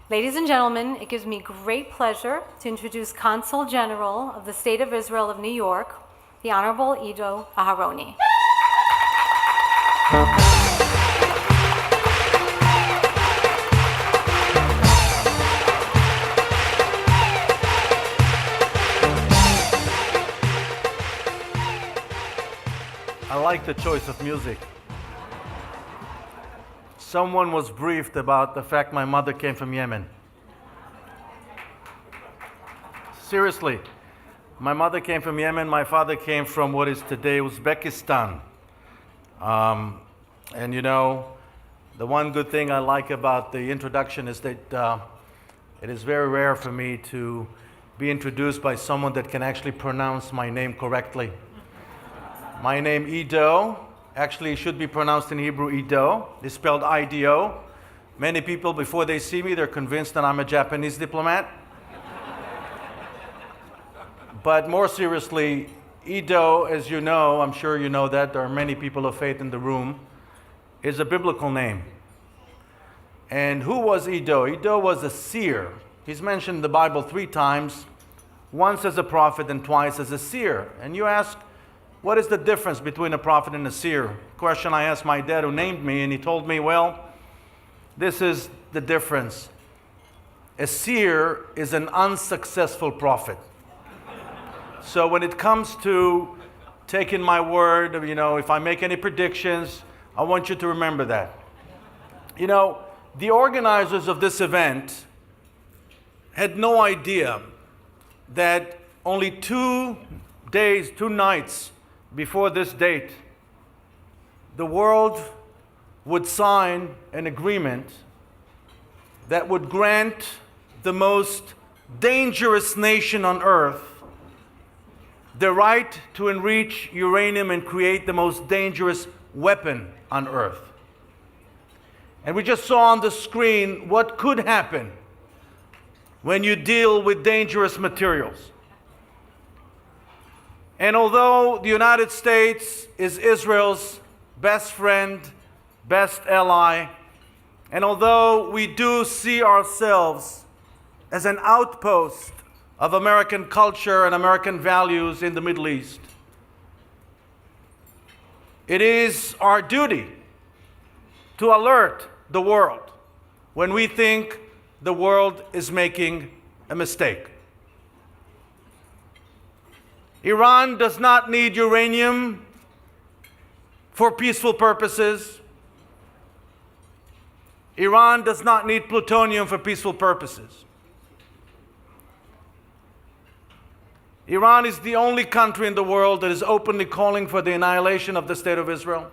Ladies and gentlemen, it gives me great pleasure to introduce Consul General of the State of Israel of New York, the Honorable Ido Aharoni. I like the choice of music. Someone was briefed about the fact my mother came from Yemen. Seriously, my mother came from Yemen, my father came from what is today Uzbekistan. And you know, the one good thing I like about the introduction is that it is very rare for me to be introduced by someone that can actually pronounce my name correctly. My name Ido, actually it should be pronounced in Hebrew Ido. It's spelled I-D-O. Many people, before they see me, they're convinced that I'm a Japanese diplomat. But more seriously, Ido, as you know, I'm sure you know that, there are many people of faith in the room, is a biblical name. And who was Ido? Ido was a seer. He's mentioned in the Bible 3 times, once as a prophet and twice as a seer. And you ask, what is the difference between a prophet and a seer? Question I asked my dad who named me, and he told me, well, this is the difference. A seer is an unsuccessful prophet. So when it comes to taking my word, you know, if I make any predictions, I want you to remember that. You know, the organizers of this event had no idea that only 2 days, 2 nights before this date, the world would sign an agreement that would grant the most dangerous nation on earth the right to enrich uranium and create the most dangerous weapon on earth. And we just saw on the screen what could happen when you deal with dangerous materials. And although the United States is Israel's best friend, best ally, and although we do see ourselves as an outpost of American culture and American values in the Middle East, it is our duty to alert the world when we think the world is making a mistake. Iran does not need uranium for peaceful purposes. Iran does not need plutonium for peaceful purposes. Iran is the only country in the world that is openly calling for the annihilation of the State of Israel.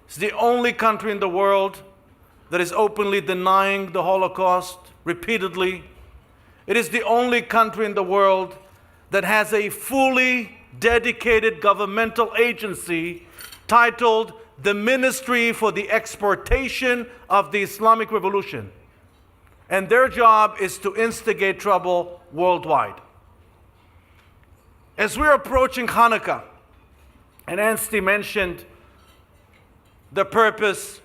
It's the only country in the world that is openly denying the Holocaust repeatedly. It is the only country in the world that has a fully dedicated governmental agency titled the Ministry for the Exportation of the Islamic Revolution. And their job is to instigate trouble worldwide. As we're approaching Hanukkah, and Anstey mentioned the purpose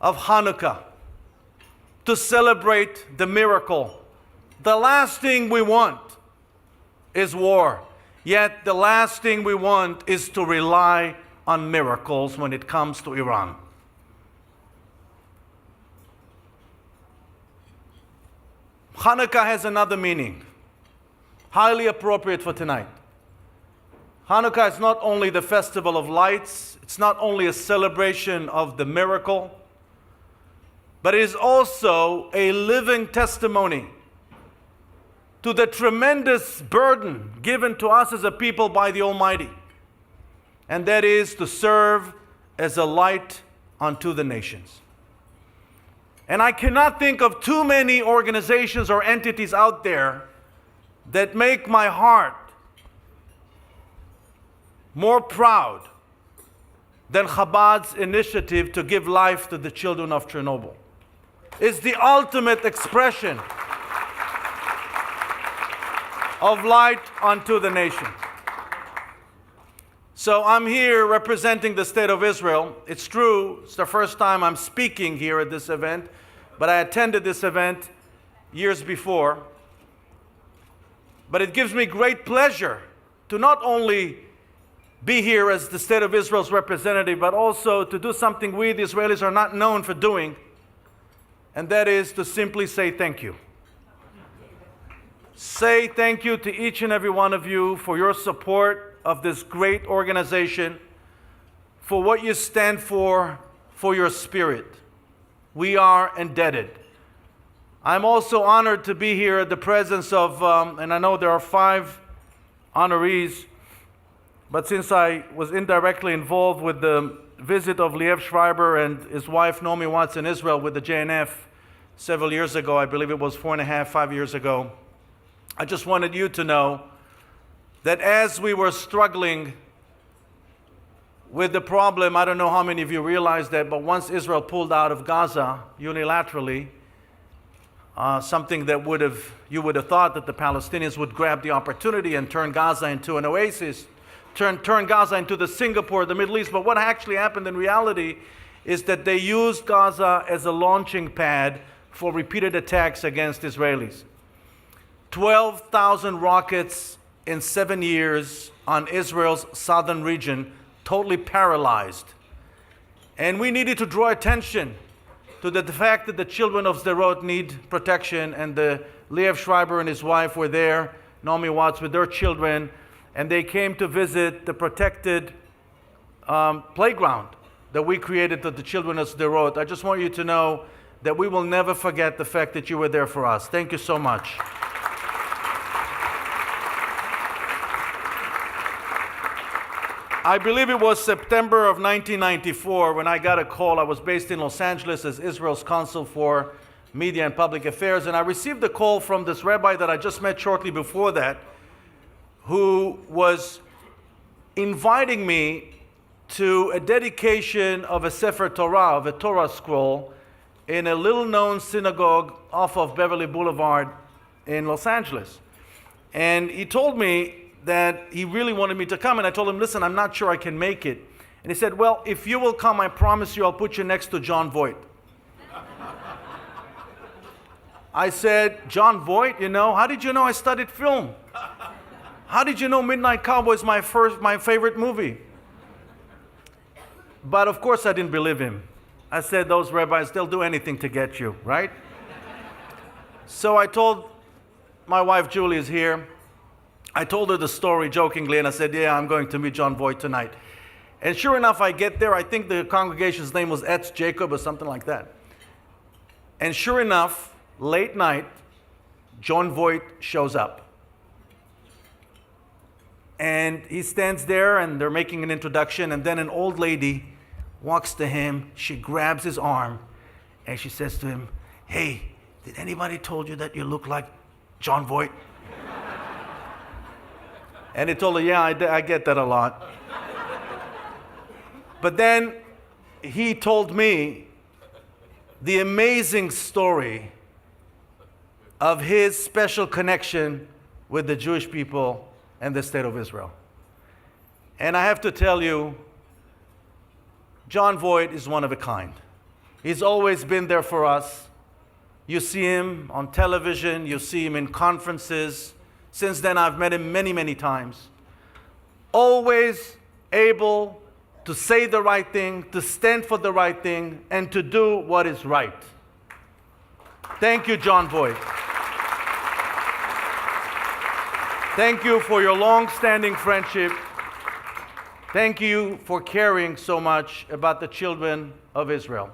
of Hanukkah, to celebrate the miracle. The last thing we want is war. Yet the last thing we want is to rely on miracles when it comes to Iran. Hanukkah has another meaning, highly appropriate for tonight. Hanukkah is not only the festival of lights, it's not only a celebration of the miracle, but it is also a living testimony to the tremendous burden given to us as a people by the Almighty, and that is to serve as a light unto the nations. And I cannot think of too many organizations or entities out there that make my heart more proud than Chabad's initiative to give life to the children of Chernobyl. It's the ultimate expression of light unto the nation. So I'm here representing the State of Israel. It's true, it's the first time I'm speaking here at this event, but I attended this event years before. But it gives me great pleasure to not only be here as the State of Israel's representative, but also to do something we, the Israelis, are not known for doing, and that is to simply say thank you. Say thank you to each and every one of you for your support of this great organization, for what you stand for your spirit. We are indebted. I'm also honored to be here at the presence of, and I know there are 5 honorees, but since I was indirectly involved with the visit of Liev Schreiber and his wife Naomi Watts in Israel with the JNF several years ago, I believe it was 4.5, 5 years ago, I just wanted you to know that as we were struggling with the problem, I don't know how many of you realize that, but once Israel pulled out of Gaza unilaterally, something that you would have thought that the Palestinians would grab the opportunity and turn Gaza into an oasis, turn Gaza into the Singapore of the Middle East. But what actually happened in reality is that they used Gaza as a launching pad for repeated attacks against Israelis. 12,000 rockets in 7 years on Israel's southern region, totally paralyzed. And we needed to draw attention to the fact that the children of Sderot need protection, and the Liev Schreiber and his wife were there, Naomi Watts, with their children, and they came to visit the protected playground that we created for the children of Sderot. I just want you to know that we will never forget the fact that you were there for us. Thank you so much. I believe it was September of 1994 when I got a call. I was based in Los Angeles as Israel's consul for media and public affairs, and I received a call from this rabbi that I just met shortly before that, who was inviting me to a dedication of a Sefer Torah, of a Torah scroll, in a little-known synagogue off of Beverly Boulevard in Los Angeles. And he told me that he really wanted me to come, and I told him, listen, I'm not sure I can make it. And he said, well, if you will come, I promise you I'll put you next to John Voight. I said, John Voight, how did you know I studied film? How did you know Midnight Cowboy is my favorite movie? But of course I didn't believe him. I said, those rabbis, they'll do anything to get you, right? So I told my wife, Julie is here. I told her the story jokingly, and I said, yeah, I'm going to meet John Voight tonight. And sure enough, I get there. I think the congregation's name was Etz Jacob or something like that. And sure enough, late night, John Voight shows up. And he stands there, and they're making an introduction, and then an old lady walks to him. She grabs his arm, and she says to him, hey, did anybody told you that you look like John Voight? And he told her, yeah, I get that a lot. But then he told me the amazing story of his special connection with the Jewish people and the State of Israel. And I have to tell you, John Voight is one of a kind. He's always been there for us. You see him on television, you see him in conferences. Since then, I've met him many, many times. Always able to say the right thing, to stand for the right thing, and to do what is right. Thank you, John Voight. Thank you for your long-standing friendship. Thank you for caring so much about the children of Israel.